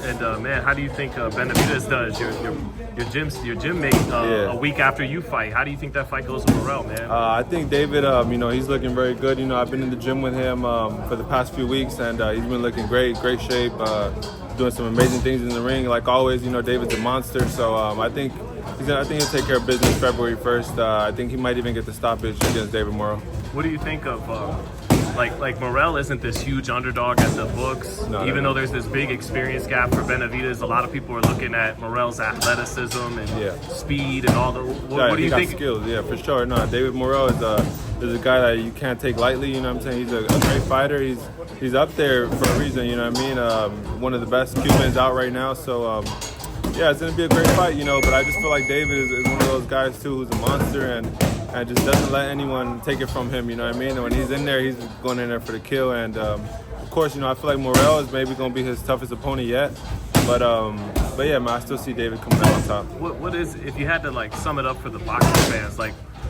And man, how do you think Benavidez does? Your gym mate a week after you fight. How do you think that fight goes with Morrell, man? I think David, he's looking very good. I've been in the gym with him for the past few weeks, and he's been looking great shape, doing some amazing things in the ring. Like always, David's a monster. So I think he'll take care of business February 1st. I think he might even get the stoppage against David Morrell. What do you think of? Like Morrell isn't this huge underdog at the books, even though there's this big experience gap for Benavidez. A lot of people are looking at Morrell's athleticism and speed and all the. What do you think? Skills, yeah, for sure. No, David Morrell is a guy that you can't take lightly. You know what I'm saying? He's a great fighter. He's up there for a reason. You know what I mean? One of the best Cubans out right now. So it's gonna be a great fight. But I just feel like David is one of those guys too, who's a monster and just doesn't let anyone take it from him, you know what I mean? And when he's in there, he's going in there for the kill. And of course, I feel like Morrell is maybe going to be his toughest opponent yet. But yeah, man, I still see David coming out on top. What is, if you had to sum it up for the boxing fans,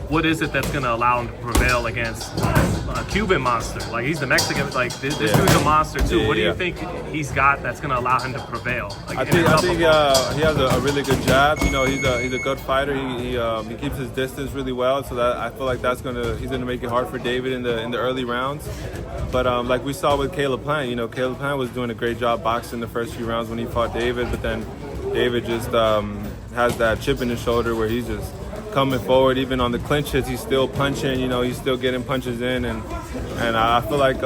what is it that's going to allow him to prevail against a Cuban monster? He's the Mexican, this dude's a monster too. What do you think he's got that's going to allow him to prevail? I think he has a really good jab. He's a good fighter. He keeps his distance really well, so that I feel like he's gonna make it hard for David in the early rounds. But like we saw with Caleb Plant, Caleb Plant was doing a great job boxing the first few rounds when he fought David, but then David just has that chip in his shoulder where he's just coming forward. Even on the clinches, he's still punching. He's still getting punches in, and I feel like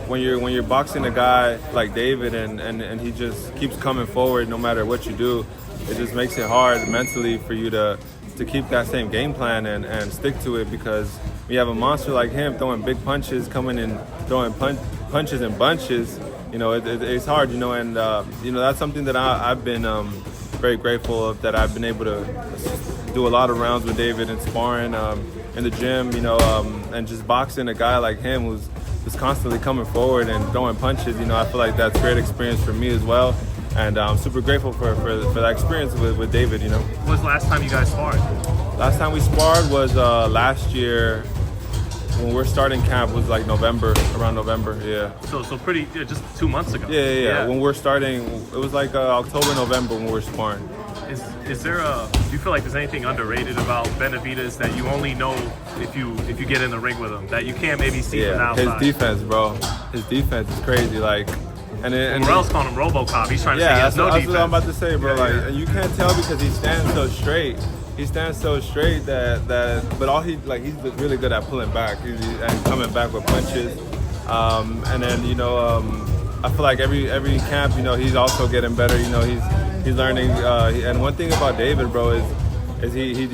when you're boxing a guy like David and he just keeps coming forward no matter what you do, it just makes it hard mentally for you to keep that same game plan and stick to it, because when you have a monster like him throwing big punches, coming in throwing punches in bunches, it's hard, and that's something that I've been very grateful of, that I've been able to do a lot of rounds with David and sparring in the gym, and just boxing a guy like him who's just constantly coming forward and throwing punches. I feel like that's a great experience for me as well, and I'm super grateful for that experience with David. When was the last time you guys sparred? Last time we sparred was last year. When we're starting camp was November, around November, yeah. So pretty, just 2 months ago. Yeah. When we're starting, it was October, November when we were sparring. Is there do you feel like there's anything underrated about Benavidez that you only know if you get in the ring with him, that you can't maybe see from outside? His defense, bro. His defense is crazy. And Morrell's calling him RoboCop. He's trying to say he has no defense. That's what I'm about to say, bro. And you can't tell because he stands so straight. He stands so straight but he's really good at pulling back and coming back with punches. And then I feel like every camp, he's also getting better. He's learning. And one thing about David, bro, is he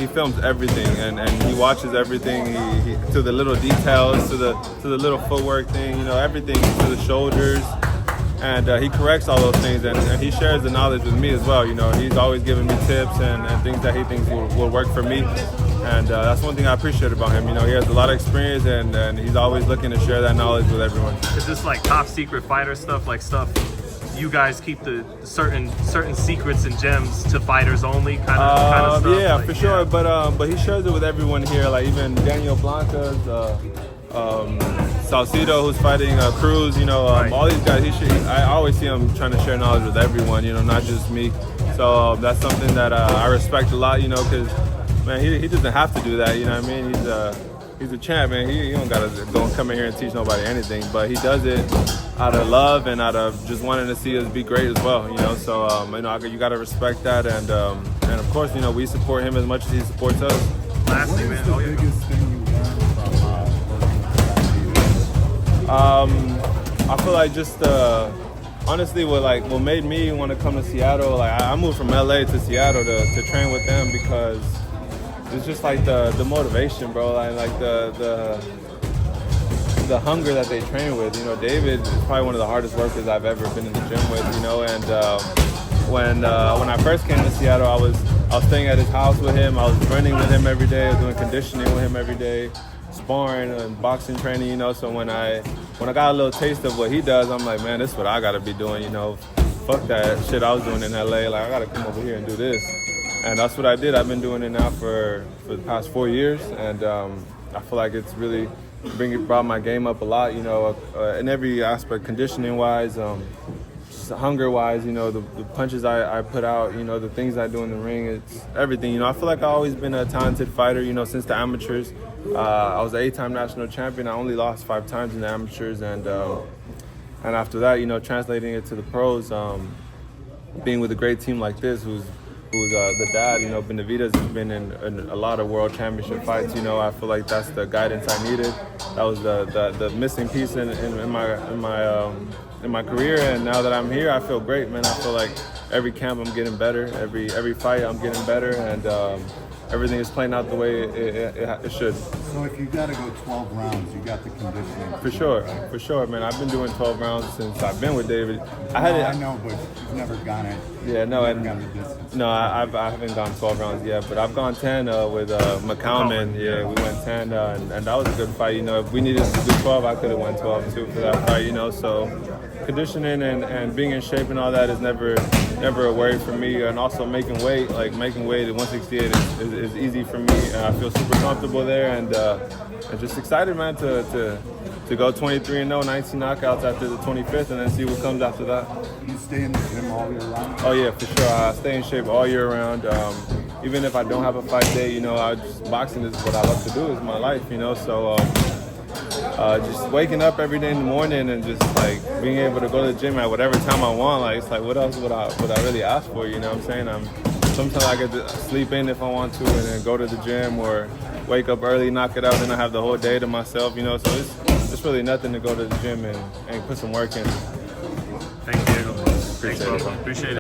films everything and he watches everything. He to the little details, to the little footwork thing. Everything, to the shoulders. And he corrects all those things, and he shares the knowledge with me as well. He's always giving me tips and things that he thinks will work for me. And that's one thing I appreciate about him. He has a lot of experience, and he's always looking to share that knowledge with everyone. Is this top secret fighter stuff, stuff you guys keep the certain secrets and gems to fighters only kind of stuff? Yeah, for sure. But he shares it with everyone here, even Daniel Blanca's, Salcido, who's fighting Cruz, all these guys. I always see him trying to share knowledge with everyone, not just me. So that's something that I respect a lot, because man, he doesn't have to do that. You know what I mean? He's a champ, man. He don't gotta come in here and teach nobody anything, but he does it out of love and out of just wanting to see us be great as well. So you gotta respect that, and of course, we support him as much as he supports us. Lastly, man, what is the biggest thing you learned I feel like just honestly, what made me want to come to Seattle, I moved from LA to Seattle to train with them because it's just the motivation, bro, the hunger that they train with. David is probably one of the hardest workers I've ever been in the gym with. And when I first came to Seattle, I was staying at his house with him. I was running with him every day. I was doing conditioning with him every day, sparring and boxing training. So when I got a little taste of what he does, I'm like, man, this is what I gotta be doing. Fuck that shit I was doing in LA. I gotta come over here and do this. And that's what I did. I've been doing it now for the past 4 years, and I feel like it's really brought my game up a lot, in every aspect, conditioning-wise, just hunger-wise, you know, the punches I put out, you know, the things I do in the ring, it's everything. You know, I feel like I've always been a talented fighter, you know, since the amateurs. I was an 8-time national champion. I only lost 5 times in the amateurs, and after that, you know, translating it to the pros, being with a great team like this, who's the dad, you know, Benavidez has been in a lot of world championship fights. You know, I feel like that's the guidance I needed. That was the missing piece in my career, and now that I'm here, I feel great, man. I feel like every camp I'm getting better, every fight I'm getting better, and everything is playing out the way it should. So if you got to go 12 rounds, you got the conditioning. For sure, man. I've been doing 12 rounds since I've been with David. I know, but you've never gone it. Yeah, no, never gone the distance. No, I haven't gone 12 rounds yet, but I've gone 10 with McCallum. Yeah, we went 10, and that was a good fight. You know, if we needed to do 12, I could have went 12 too for that fight. You know, so conditioning and being in shape and all that is never a worry for me. And also making weight at 168 is easy for me, and I feel super comfortable there, and just excited, man, to go 23-0, 19 knockouts after the 25th, and then see what comes after that. You stay in the gym all year round? Oh yeah, for sure. I stay in shape all year round. Even if I don't have a fight day, you know, boxing is what I love to do. It's my life, you know. So just waking up every day in the morning and just like being able to go to the gym at whatever time I want, like it's like what else would I really ask for? You know what I'm saying? Sometimes I get to sleep in if I want to, and then go to the gym, or wake up early, knock it out, and I have the whole day to myself, you know. So it's really nothing to go to the gym and put some work in. Thanks, Diego. Thanks, bro. Appreciate it.